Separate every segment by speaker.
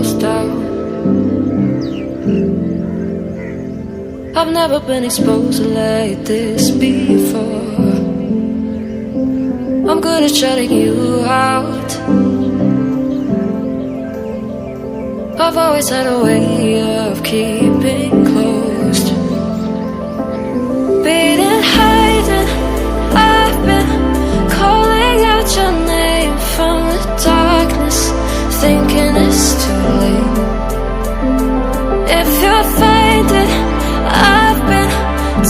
Speaker 1: goes down. I've never been exposed like this before. I'm good at shutting you out. I've always had a way of keeping closed. Beating, hiding, I've been calling out your name from the darkness, thinking it's too late. If you're finding I've been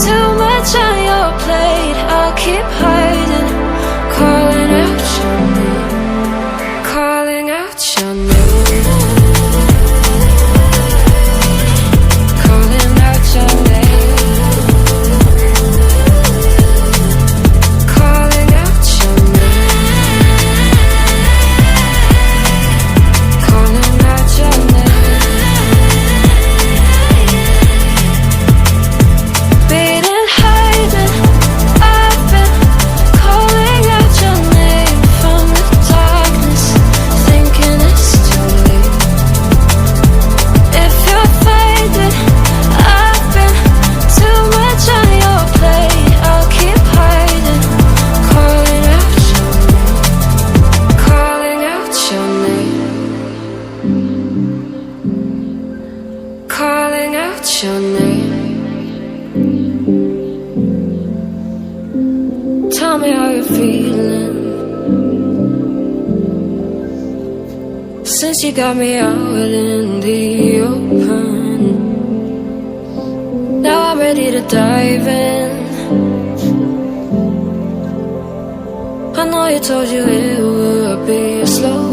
Speaker 1: too much on your plate, I'll keep hiding, calling out your name, calling out your name. Calling out your name. Tell me how you're feeling since you got me out in the open. Now I'm ready to dive in. I know you told you it would be a slow